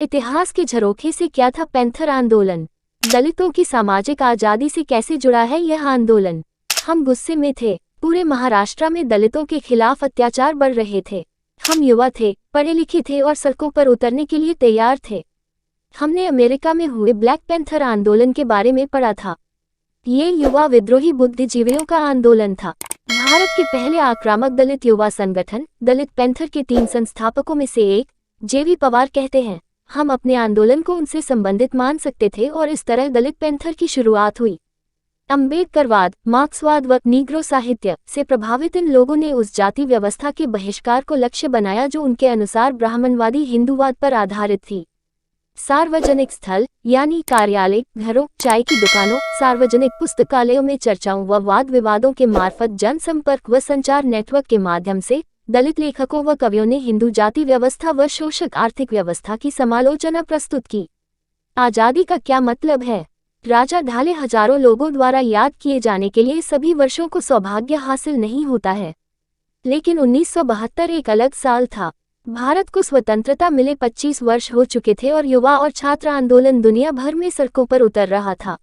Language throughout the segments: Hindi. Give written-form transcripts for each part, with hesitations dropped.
इतिहास के झरोखे से क्या था पैंथर आंदोलन? दलितों की सामाजिक आजादी से कैसे जुड़ा है यह आंदोलन? हम गुस्से में थे। पूरे महाराष्ट्र में दलितों के खिलाफ अत्याचार बढ़ रहे थे। हम युवा थे, पढ़े लिखे थे और सड़कों पर उतरने के लिए तैयार थे। हमने अमेरिका में हुए ब्लैक पैंथर आंदोलन के बारे में पढ़ा था। ये युवा विद्रोही बुद्धिजीवियों का आंदोलन था। भारत के पहले आक्रामक दलित युवा संगठन दलित पैंथर के 3 संस्थापकों में से एक जेवी पवार कहते हैं, हम अपने आंदोलन को उनसे संबंधित मान सकते थे और इस तरह दलित पैंथर की शुरुआत हुई। अम्बेडकरवाद, मार्क्सवाद व नीग्रो साहित्य से प्रभावित इन लोगों ने उस जाति व्यवस्था के बहिष्कार को लक्ष्य बनाया जो उनके अनुसार ब्राह्मणवादी हिंदूवाद पर आधारित थी। सार्वजनिक स्थल यानी कार्यालय, घरों, चाय की दुकानों, सार्वजनिक पुस्तकालयों में चर्चाओं व वाद विवादों के मार्फत जनसंपर्क व संचार नेटवर्क के माध्यम से दलित लेखकों व कवियों ने हिंदू जाति व्यवस्था व शोषक आर्थिक व्यवस्था की समालोचना प्रस्तुत की। आजादी का क्या मतलब है? राजा ढाले हजारों लोगों द्वारा याद किए जाने के लिए सभी वर्षों को सौभाग्य हासिल नहीं होता है, लेकिन 1972 एक अलग साल था। भारत को स्वतंत्रता मिले 25 वर्ष हो चुके थे और युवा और छात्र आंदोलन दुनिया भर में सड़कों पर उतर रहा था।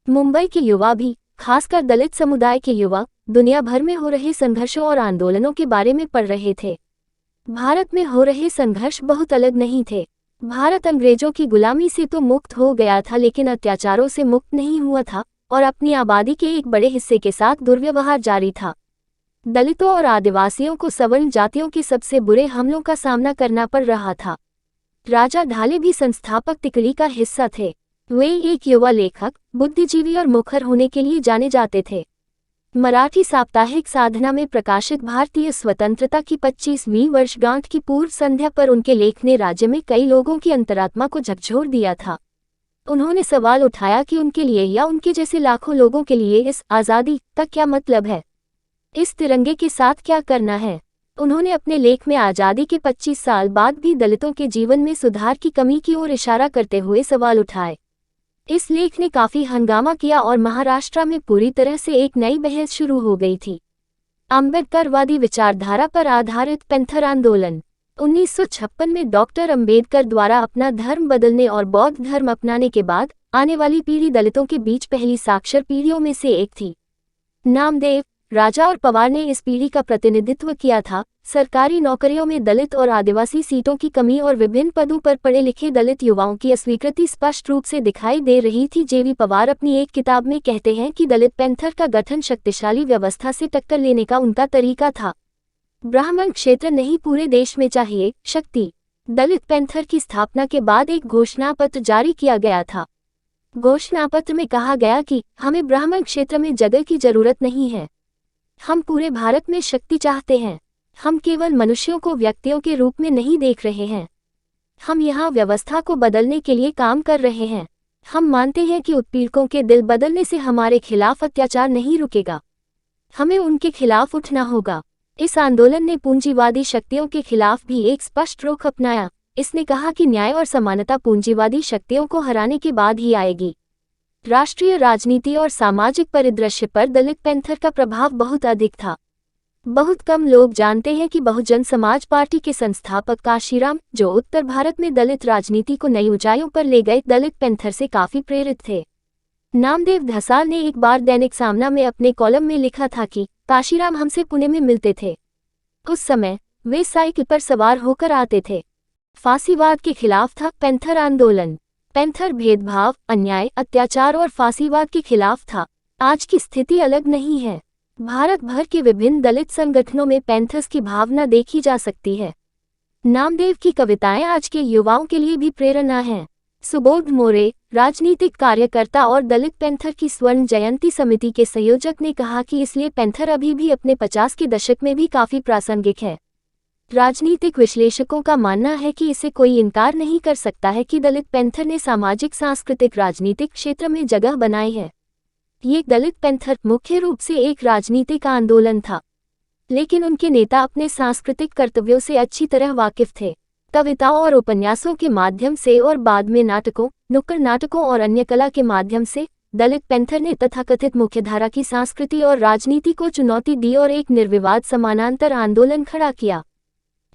मुंबई के युवा भी, खासकर दलित समुदाय के युवा, दुनिया भर में हो रहे संघर्षों और आंदोलनों के बारे में पढ़ रहे थे। भारत में हो रहे संघर्ष बहुत अलग नहीं थे। भारत अंग्रेजों की गुलामी से तो मुक्त हो गया था, लेकिन अत्याचारों से मुक्त नहीं हुआ था और अपनी आबादी के एक बड़े हिस्से के साथ दुर्व्यवहार जारी था। दलितों और आदिवासियों को सवर्ण जातियों के सबसे बुरे हमलों का सामना करना पड़ रहा था। राजा ढाले भी संस्थापक तिकड़ी का हिस्सा थे। वे एक युवा लेखक, बुद्धिजीवी और मुखर होने के लिए जाने जाते थे। मराठी साप्ताहिक साधना में प्रकाशित भारतीय स्वतंत्रता की 25वीं वर्षगांठ की पूर्व संध्या पर उनके लेख ने राज्य में कई लोगों की अंतरात्मा को झकझोर दिया था। उन्होंने सवाल उठाया कि उनके लिए या उनके जैसे लाखों लोगों के लिए इस आज़ादी का क्या मतलब है, इस तिरंगे के साथ क्या करना है। उन्होंने अपने लेख में आज़ादी के 25 साल बाद भी दलितों के जीवन में सुधार की कमी की ओर इशारा करते हुए सवाल उठाए। इस लेख ने काफी हंगामा किया और महाराष्ट्र में पूरी तरह से एक नई बहस शुरू हो गई थी। अम्बेडकरवादी विचारधारा पर आधारित पैंथर आंदोलन 1956 में डॉक्टर अम्बेडकर द्वारा अपना धर्म बदलने और बौद्ध धर्म अपनाने के बाद आने वाली पीढ़ी दलितों के बीच पहली साक्षर पीढ़ियों में से एक थी। नामदेव, राजा और पवार ने इस पीढ़ी का प्रतिनिधित्व किया था। सरकारी नौकरियों में दलित और आदिवासी सीटों की कमी और विभिन्न पदों पर पढ़े लिखे दलित युवाओं की अस्वीकृति स्पष्ट रूप से दिखाई दे रही थी। जेवी पवार अपनी एक किताब में कहते हैं कि दलित पैंथर का गठन शक्तिशाली व्यवस्था से टक्कर लेने का उनका तरीका था। ब्राह्मण क्षेत्र नहीं, पूरे देश में चाहिए शक्ति। दलित पैंथर की स्थापना के बाद एक घोषणापत्र जारी किया गया था। घोषणापत्र में कहा गया कि हमें ब्राह्मण क्षेत्र में जगह की जरूरत नहीं है, हम पूरे भारत में शक्ति चाहते हैं। हम केवल मनुष्यों को व्यक्तियों के रूप में नहीं देख रहे हैं, हम यहाँ व्यवस्था को बदलने के लिए काम कर रहे हैं। हम मानते हैं कि उत्पीड़कों के दिल बदलने से हमारे खिलाफ अत्याचार नहीं रुकेगा, हमें उनके खिलाफ उठना होगा। इस आंदोलन ने पूंजीवादी शक्तियों के खिलाफ भी एक स्पष्ट रुख अपनाया। इसने कहा कि न्याय और समानता पूंजीवादी शक्तियों को हराने के बाद ही आएगी। राष्ट्रीय राजनीति और सामाजिक परिदृश्य पर दलित पैंथर का प्रभाव बहुत अधिक था। बहुत कम लोग जानते हैं कि बहुजन समाज पार्टी के संस्थापक काशीराम, जो उत्तर भारत में दलित राजनीति को नई ऊंचाइयों पर ले गए, दलित पैंथर से काफी प्रेरित थे। नामदेव धसाल ने एक बार दैनिक सामना में अपने कॉलम में लिखा था कि काशीराम हमसे पुणे में मिलते थे। उस समय वे साइकिल पर सवार होकर आते थे। फांसीवाद के खिलाफ था पैंथर आंदोलन। पैंथर भेदभाव, अन्याय, अत्याचार और फांसीवाद के खिलाफ था। आज की स्थिति अलग नहीं है। भारत भर के विभिन्न दलित संगठनों में पैंथर्स की भावना देखी जा सकती है। नामदेव की कविताएं आज के युवाओं के लिए भी प्रेरणा हैं। सुबोध मोरे, राजनीतिक कार्यकर्ता और दलित पैंथर की स्वर्ण जयंती समिति के संयोजक, ने कहा कि इसलिए पैंथर अभी भी अपने 50 के दशक में भी काफी प्रासंगिक है। राजनीतिक विश्लेषकों का मानना है कि इसे कोई इनकार नहीं कर सकता है कि दलित पैंथर ने सामाजिक, सांस्कृतिक, राजनीतिक क्षेत्र में जगह बनाई है। ये दलित पैंथर मुख्य रूप से एक राजनीतिक आंदोलन था, लेकिन उनके नेता अपने सांस्कृतिक कर्तव्यों से अच्छी तरह वाकिफ थे। कविताओं और उपन्यासों के माध्यम से और बाद में नाटकों, नुक्कड़ नाटकों और अन्य कला के माध्यम से दलित पैंथर ने तथाकथित मुख्यधारा की संस्कृति और राजनीति को चुनौती दी और एक निर्विवाद समानांतर आंदोलन खड़ा किया।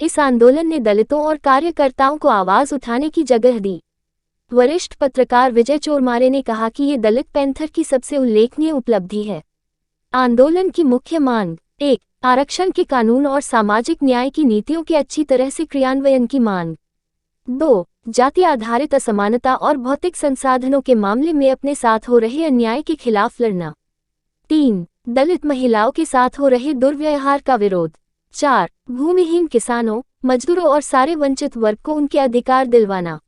इस आंदोलन ने दलितों और कार्यकर्ताओं को आवाज उठाने की जगह दी। वरिष्ठ पत्रकार विजय चोरमारे ने कहा कि ये दलित पैंथर की सबसे उल्लेखनीय उपलब्धि है। आंदोलन की मुख्य मांग: 1. आरक्षण के कानून और सामाजिक न्याय की नीतियों के अच्छी तरह से क्रियान्वयन की मांग। 2. जाति आधारित असमानता और भौतिक संसाधनों के मामले में अपने साथ हो रहे अन्याय के खिलाफ लड़ना। 3. दलित महिलाओं के साथ हो रहे दुर्व्यवहार का विरोध। 4. भूमिहीन किसानों, मजदूरों और सारे वंचित वर्ग को उनके अधिकार दिलवाना।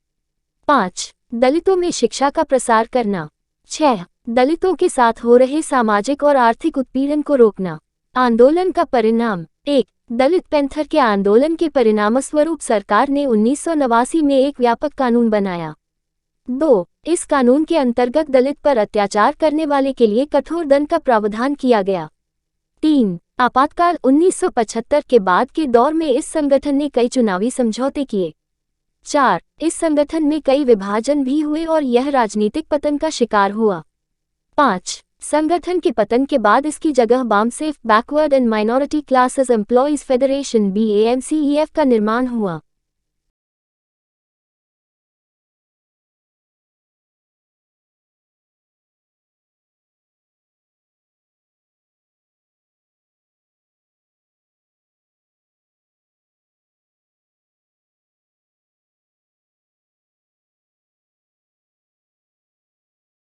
5. दलितों में शिक्षा का प्रसार करना। 6. दलितों के साथ हो रहे सामाजिक और आर्थिक उत्पीड़न को रोकना। आंदोलन का परिणाम: 1. दलित पैंथर के आंदोलन के परिणामस्वरूप सरकार ने 1989 में एक व्यापक कानून बनाया। 2. इस कानून के अंतर्गत दलित पर अत्याचार करने वाले के लिए कठोर दंड का प्रावधान किया गया। 3. आपातकाल: 1975 के बाद के दौर में इस संगठन ने कई चुनावी समझौते किए। 4. इस संगठन में कई विभाजन भी हुए और यह राजनीतिक पतन का शिकार हुआ। 5. संगठन के पतन के बाद इसकी जगह BAMCEF backward and minority classes employees federation BAMCEF का निर्माण हुआ।